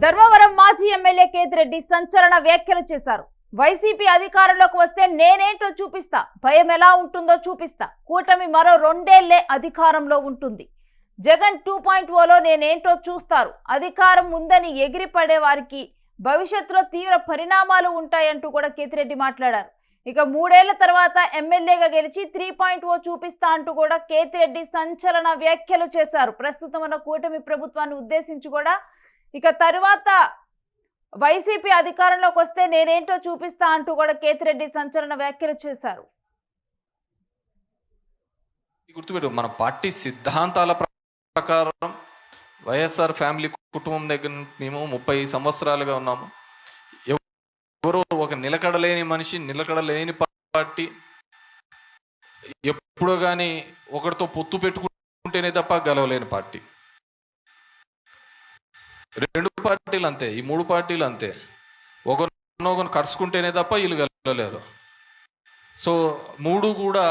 ధర్మవరం మాజీ ఎమ్మెల్యే కేతిరెడ్డి సంచలన వ్యాఖ్యలు చేశారు. వైసీపీ అధికారంలోకి వస్తే నేనేంటో చూపిస్తా, భయం ఎలా ఉంటుందో చూపిస్తా, కూటమి మరో 2 ఏళ్లే అధికారంలో ఉంటుంది, జగన్ 2.0లో నేనేంటో చూస్తారు, అధికారం ఉందని ఎగిరిపడే వారికి భవిష్యత్తులో తీవ్ర పరిణామాలు ఉంటాయంటూ కూడా కేతిరెడ్డి మాట్లాడారు. ఇక 3 ఏళ్ల తర్వాత ఎమ్మెల్యేగా గెలిచి 3.0 చూపిస్తా అంటూ కూడా కేతిరెడ్డి సంచలన వ్యాఖ్యలు చేశారు. ప్రస్తుతం ఉన్న కూటమి ప్రభుత్వాన్ని ఉద్దేశించి కూడా ఇక తరువాత వైసీపీ అధికారంలోకి వస్తే నేనేంటో చూపిస్తా అంటూ కూడా కేతిరెడ్డి సంచలన వ్యాఖ్యలు చేశారు. గుర్తుపెట్టు, మన పార్టీ సిద్ధాంతాల ప్రకారం వైఎస్ఆర్ ఫ్యామిలీ కుటుంబం దగ్గర మేము 30 సంవత్సరాలుగా ఉన్నాము. ఎవరో ఒక నిలకడలేని మనిషి, నిలకడలేని పార్టీ, ఎప్పుడో కానీ ఒకరితో పొత్తు పెట్టుకుంటేనే తప్ప గెలవలేని పార్టీ. 2 పార్టీలు అంతే, ఈ 3 పార్టీలు అంతే, ఒకరినొకరు కరుచుకుంటేనే తప్ప వీళ్ళు గెలవలేరు. సో 3 కూడా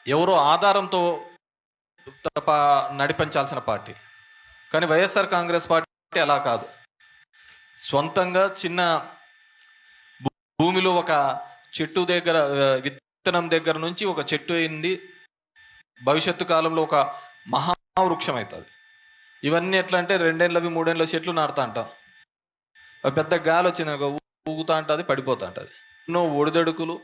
ఎవరో ఆధారంతో తప్ప నడిపించాల్సిన పార్టీ. కానీ వైఎస్ఆర్ కాంగ్రెస్ పార్టీ అలా కాదు. సొంతంగా చిన్న భూమిలో ఒక చెట్టు దగ్గర, విత్తనం దగ్గర నుంచి ఒక చెట్టు అయింది, భవిష్యత్తు కాలంలో ఒక మహావృక్షం అవుతుంది. ఇవన్నీ ఎట్లా అంటే 2 ఏళ్ళవి 3 ఏళ్ళ చెట్లు నాటుతా అంటాం. పెద్ద గాలి వచ్చింది ఊగుతా ఉంటుంది, పడిపోతా ఉంటుంది. ఎన్నో ఒడిదడుకులు,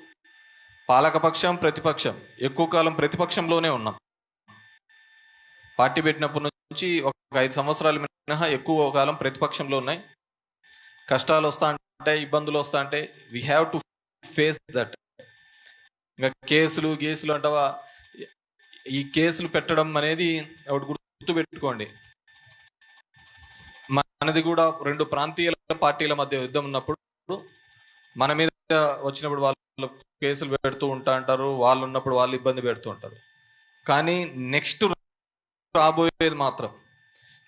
పాలకపక్షం ప్రతిపక్షం, ఎక్కువ కాలం ప్రతిపక్షంలోనే ఉన్నాం. పార్టీ పెట్టినప్పటి నుంచి ఒక 5 సంవత్సరాల మినహా ఎక్కువ కాలం ప్రతిపక్షంలో ఉన్నాయి. కష్టాలు వస్తా ఉంటాయి, ఇబ్బందులు వస్తా ఉంటాయి. We have to face that. ఇంకా కేసులు అంటావా, ఈ కేసులు పెట్టడం అనేది ఒకటి గుర్తు పెట్టుకోండి. మనది కూడా 2 ప్రాంతీయ పార్టీల మధ్య యుద్ధం ఉన్నప్పుడు మన మీద వచ్చినప్పుడు వాళ్ళు కేసులు పెడుతూ ఉంటారు, వాళ్ళు ఉన్నప్పుడు వాళ్ళు ఇబ్బంది పెడుతూ ఉంటారు. కానీ నెక్స్ట్ రాబోయేది మాత్రం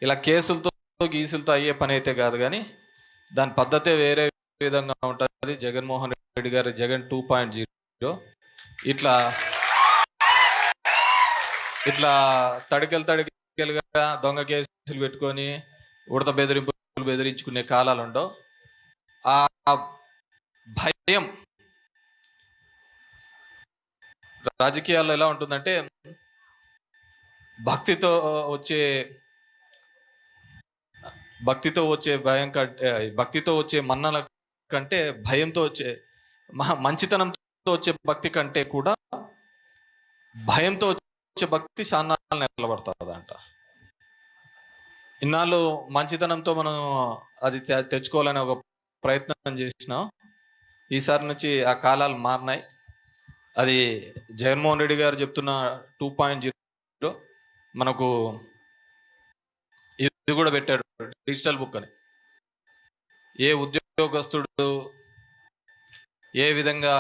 ఇలా కేసులతో గీసులతో అయ్యే పని అయితే కాదు. కానీ దాని పద్ధతే వేరే విధంగా ఉంటుంది. జగన్మోహన్ రెడ్డి గారి జగన్ 2.0 ఇట్లా తడికెలుగా దొంగ కేసులు పెట్టుకొని ఉడత బెదిరింపులు బెదిరించుకునే కాలాలు ఉండవు. ఆ భయం రాజకీయాల్లో ఎలా ఉంటుందంటే, భక్తితో వచ్చే భయం కంటే, భక్తితో వచ్చే మన్నల కంటే భయంతో వచ్చే మంచితనంతో వచ్చే భక్తి కంటే కూడా భయంతో వచ్చే భక్తి శానాలు నిలబడుతుందంట. ఇన్నాళ్ళు మంచితనంతో మనం అది తెచ్చుకోవాలని ఒక ప్రయత్నం చేసినాం. ఈసారి నుంచి ఆ కాలాలు మారినాయి. అది జగన్మోహన్ రెడ్డి గారు చెప్తున్న 2.0 మనకు ఇది కూడా పెట్టాడు, డిజిటల్ బుక్ అని. ఏ ఉద్యోగస్తుడు ఏ విధంగా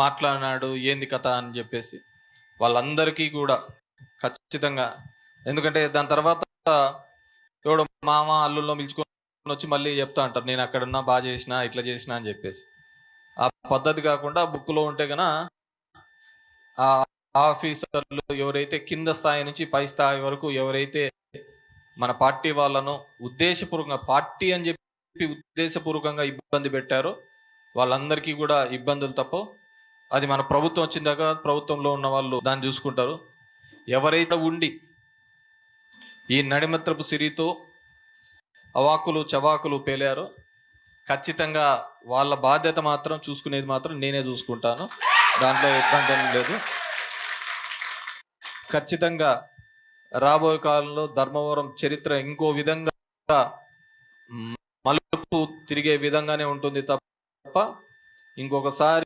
మాట్లాడినాడు, ఏంది కథ అని చెప్పేసి వాళ్ళందరికీ కూడా ఖచ్చితంగా. ఎందుకంటే దాని తర్వాత ఎవడో మామ అల్లుల్లో పిలుచుకొని వచ్చి మళ్ళీ చెప్తా అంటారు, నేను అక్కడున్నా బాగా చేసినా ఇట్లా చేసినా అని చెప్పేసి. ఆ పద్ధతి కాకుండా బుక్లో ఉంటే కనుక ఆ ఆఫీసర్లు ఎవరైతే కింద స్థాయి నుంచి పై స్థాయి వరకు ఎవరైతే మన పార్టీ వాళ్ళను ఉద్దేశపూర్వకంగా పార్టీ అని చెప్పి ఉద్దేశపూర్వకంగా ఇబ్బంది పెట్టారో వాళ్ళందరికీ కూడా ఇబ్బందులు తప్ప. అది మన ప్రభుత్వం వచ్చిందాక ప్రభుత్వంలో ఉన్న వాళ్ళు దాన్ని చూసుకుంటారు. ఎవరైతే ఉండి ఈ నడిమత్రపు సిరితో అవాకులు చవాకులు పేలారో ఖచ్చితంగా వాళ్ళ బాధ్యత మాత్రం చూసుకునేది మాత్రం నేనే చూసుకుంటాను. దాంట్లో ఇబ్బంది ఏం లేదు. ఖచ్చితంగా రాబోయే కాలంలో ధర్మవరం చరిత్ర ఇంకో విధంగా మలుపు తిరిగే విధంగానే ఉంటుంది తప్ప ఇంకొకసారి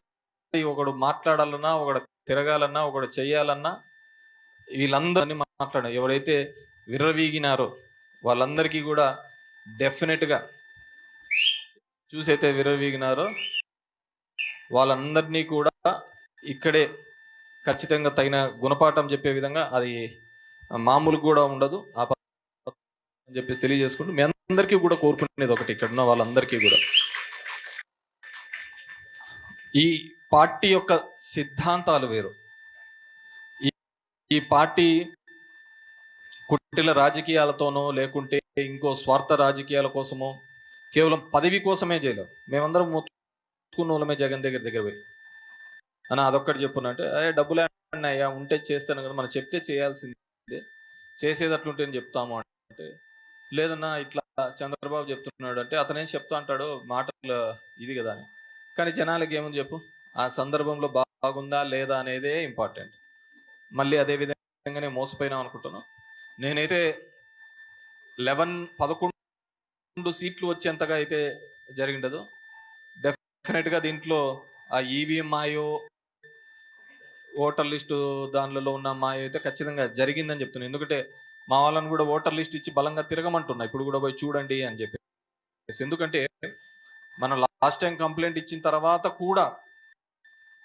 ఒకడు మాట్లాడాలన్నా, ఒకడు తిరగాలన్నా, ఒకడు చెయ్యాలన్నా వీళ్ళందరినీ మాట్లాడారు. ఎవరైతే విర్రవీగినారో వాళ్ళందరికీ కూడా డెఫినెట్గా చూసైతే విర్రవీగినారో వాళ్ళందరినీ కూడా ఇక్కడే ఖచ్చితంగా తగిన గుణపాఠం చెప్పే విధంగా, అది మామూలు కూడా ఉండదు అని చెప్పేసి తెలియజేసుకుంటూ మీ అందరికీ కూడా కోరుకునేది ఒకటి, ఇక్కడ ఉన్న వాళ్ళందరికీ కూడా ఈ పార్టీ యొక్క సిద్ధాంతాలు వేరు. ఈ పార్టీ కుటిల రాజకీయాలతోనో లేకుంటే ఇంకో స్వార్థ రాజకీయాల కోసమో కేవలం పదవి కోసమే చేయలేం. మేమందరం మొత్తుకున్న వాళ్ళమే జగన్ దగ్గర పోయి అన్న అదొక్కటి చెప్పున్నా అంటే డబ్బులు అయ్యా ఉంటే చేస్తాను కదా, మనం చెప్తే చేయాల్సిందే, చేసేటట్లుంటే చెప్తాము అంటే లేదన్నా ఇట్లా చంద్రబాబు చెప్తున్నాడు అంటే అతనేం చెప్తా అంటాడు మాటలు ఇది కదా అని. కానీ జనాలకి ఏమని చెప్పు, ఆ సందర్భంలో బాగుందా లేదా అనేదే ఇంపార్టెంట్. మళ్ళీ అదే విధంగానే మోసపోయినాం అనుకుంటున్నాను. నేనైతే 11 సీట్లు వచ్చేంతగా అయితే జరిగిండదు. డెఫినెట్గా దీంట్లో ఆ ఈవీఎం మాయో ఓటర్ లిస్టు దానిలో ఉన్న మాయో అయితే ఖచ్చితంగా జరిగిందని చెప్తున్నాను. ఎందుకంటే మా వాళ్ళని కూడా ఓటర్ లిస్ట్ ఇచ్చి బలంగా తిరగమంటున్నా, ఇప్పుడు కూడా పోయి చూడండి అని చెప్పి. ఎందుకంటే మనం లాస్ట్ టైం కంప్లైంట్ ఇచ్చిన తర్వాత కూడా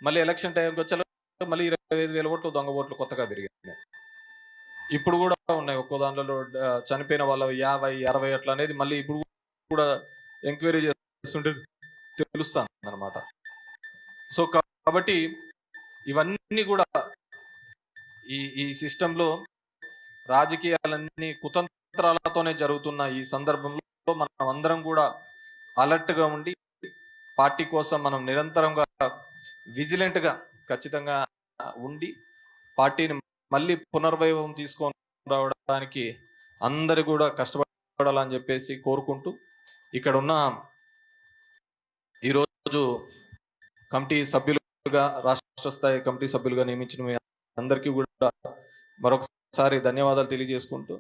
మళ్ళీ ఎలక్షన్ టైంకి వచ్చే మళ్ళీ 25,000 ఓట్లు దొంగ ఓట్లు కొత్తగా పెరిగినాయి. ఇప్పుడు కూడా ఉన్నాయి, ఒక్కో దాంట్లో చనిపోయిన వాళ్ళు 50, 60 అట్లా అనేది మళ్ళీ ఇప్పుడు కూడా ఎంక్వైరీ చేస్తుంటే తెలుస్తాను అనమాట. సో కాబట్టి ఇవన్నీ కూడా ఈ సిస్టంలో రాజకీయాలన్నీ కుతంత్రాలతోనే జరుగుతున్న ఈ సందర్భంలో మనం అందరం కూడా అలర్ట్గా ఉండి పార్టీ కోసం మనం నిరంతరంగా విజిలెంట్గా ఖచ్చితంగా ఉండి పార్టీని మళ్ళీ పునర్వైభవం తీసుకొని రావడానికి అందరు కూడా కష్టపడాలని చెప్పేసి కోరుకుంటూ, ఇక్కడ ఉన్న ఈరోజు కమిటీ సభ్యులుగా రాష్ట్ర స్థాయి కమిటీ సభ్యులుగా నియమించిన మీ అందరికీ కూడా మరొకసారి ధన్యవాదాలు తెలియజేసుకుంటూ